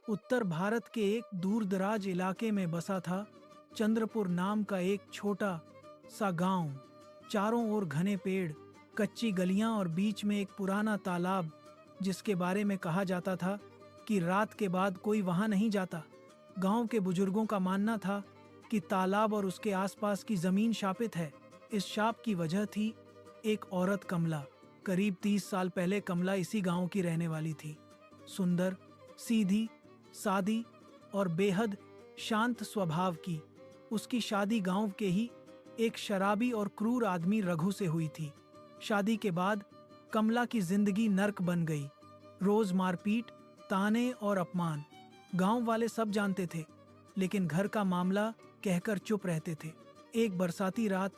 उत्तर भारत के एक दूरदराज इलाके में बसा था चंद्रपुर नाम का एक छोटा सा गांव। चारों ओर घने पेड़, कच्ची गलियां और बीच में एक पुराना तालाब, जिसके बारे में कहा जाता था कि रात के बाद कोई वहां नहीं जाता। गांव के बुजुर्गों का मानना था कि तालाब और उसके आसपास की जमीन शापित है। इस शाप की वजह थी एक औरत कमला। करीब 30 साल पहले कमला इसी गांव की रहने वाली थी। सुंदर, सीधी, सादी और बेहद शांत स्वभाव की। उसकी शादी गांव के ही एक शराबी और क्रूर आदमी रघु से हुई थी। शादी के बाद कमला की जिंदगी नर्क बन गई। रोज मारपीट, ताने और अपमान। गांव वाले सब जानते थे, लेकिन घर का मामला कहकर चुप रहते थे। एक बरसाती रात,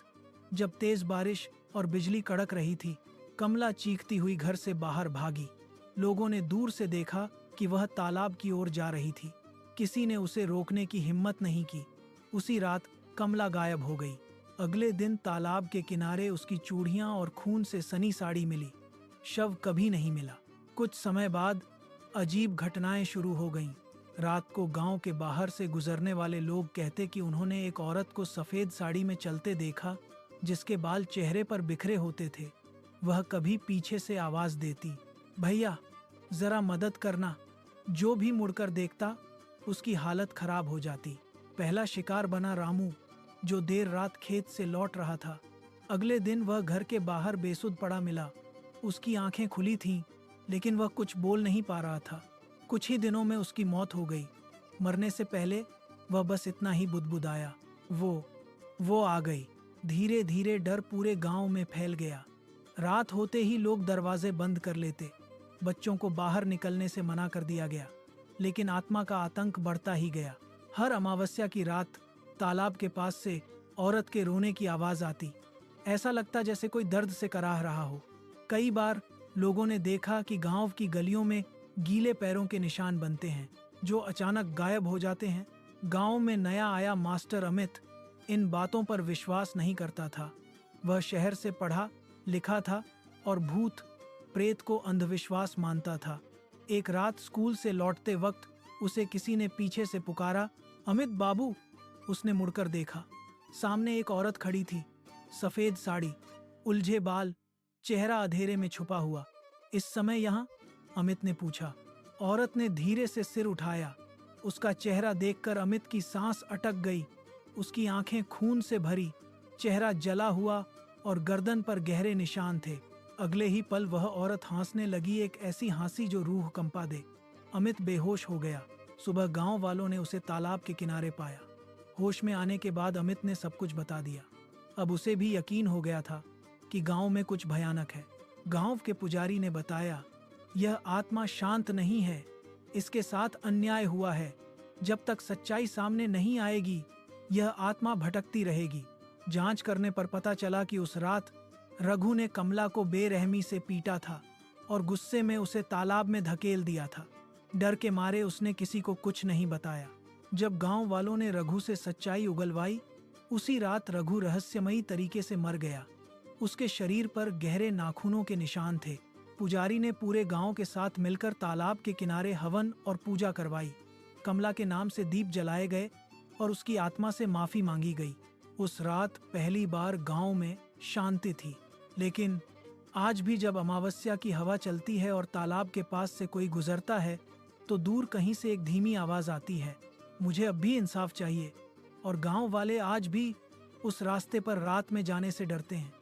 जब तेज बारिश और बिजली कड़क रही थी, कमला चीखती हुई घर से बाहर भागी। लोगों ने दूर से देखा कि वह तालाब की ओर जा रही थी। किसी ने उसे रोकने की हिम्मत नहीं की। उसी रात कमला गायब हो गई। अगले दिन तालाब के किनारे उसकी चूड़ियां और खून से सनी साड़ी मिली। शव कभी नहीं मिला। कुछ समय बाद अजीब घटनाएं शुरू हो गईं। रात को गांव के बाहर से गुजरने वाले लोग कहते कि उन्होंने एक औरत को सफेद साड़ी में चलते देखा, जिसके बाल चेहरे पर बिखरे होते थे। वह कभी पीछे से आवाज देती, भैया जरा मदद करना। जो भी मुड़कर देखता, उसकी हालत खराब हो जाती। पहला शिकार बना रामू, जो देर रात खेत से लौट रहा था। अगले दिन वह घर के बाहर बेसुध पड़ा मिला। उसकी आंखें खुली थीं, लेकिन वह कुछ बोल नहीं पा रहा था। कुछ ही दिनों में उसकी मौत हो गई। मरने से पहले वह बस इतना ही बुदबुदाया, वो आ गई। धीरे धीरे डर पूरे गांव में फैल गया। रात होते ही लोग दरवाजे बंद कर लेते। बच्चों को बाहर निकलने से मना कर दिया गया, लेकिन आत्मा का आतंक बढ़ता ही गया। हर अमावस्या की रात तालाब के पास से औरत के रोने की आवाज आती। ऐसा लगता जैसे कोई दर्द से कराह रहा हो। कई बार लोगों ने देखा कि गांव की गलियों में गीले पैरों के निशान बनते हैं, जो अचानक गायब हो जाते हैं। गांव में नया आया मास्टर अमित इन बातों पर विश्वास नहीं करता था। वह शहर से पढ़ा लिखा था और भूत प्रेत को अंधविश्वास मानता था। एक रात स्कूल से लौटते वक्त उसे किसी ने पीछे से पुकारा, अमित बाबू। उसने मुड़कर देखा। सामने एक औरत खड़ी थी, सफेद साड़ी, उलझे बाल, चेहरा अंधेरे में छुपा हुआ। इस समय यहाँ? अमित ने पूछा। औरत ने धीरे से सिर उठाया। उसका चेहरा देखकर अमित की सांस अटक गई। उसकी आंखें खून से भरी, चेहरा जला हुआ और गर्दन पर गहरे निशान थे। अगले ही पल वह औरत हंसने लगी, एक ऐसी हंसी जो रूह कंपा दे। अमित बेहोश हो गया। सुबह गांव वालों ने उसे तालाब के किनारे पाया। होश में आने के बाद अमित ने सब कुछ बता दिया। अब उसे भी यकीन हो गया था कि गांव में कुछ भयानक है। गांव के पुजारी ने बताया, यह आत्मा शांत नहीं है, इसके साथ अन्याय हुआ है। जब तक सच्चाई सामने नहीं आएगी, यह आत्मा भटकती रहेगी। जांच करने पर पता चला कि उस रात रघु ने कमला को बेरहमी से पीटा था और गुस्से में उसे तालाब में धकेल दिया था। डर के मारे उसने किसी को कुछ नहीं बताया। जब गांव वालों ने रघु से सच्चाई उगलवाई, उसी रात रघु रहस्यमयी तरीके से मर गया। उसके शरीर पर गहरे नाखूनों के निशान थे। पुजारी ने पूरे गांव के साथ मिलकर तालाब के किनारे हवन और पूजा करवाई। कमला के नाम से दीप जलाए गए और उसकी आत्मा से माफी मांगी गई। उस रात पहली बार गांव में शांति थी। लेकिन आज भी जब अमावस्या की हवा चलती है और तालाब के पास से कोई गुजरता है, तो दूर कहीं से एक धीमी आवाज आती है, मुझे अब भी इंसाफ चाहिए। और गांव वाले आज भी उस रास्ते पर रात में जाने से डरते हैं।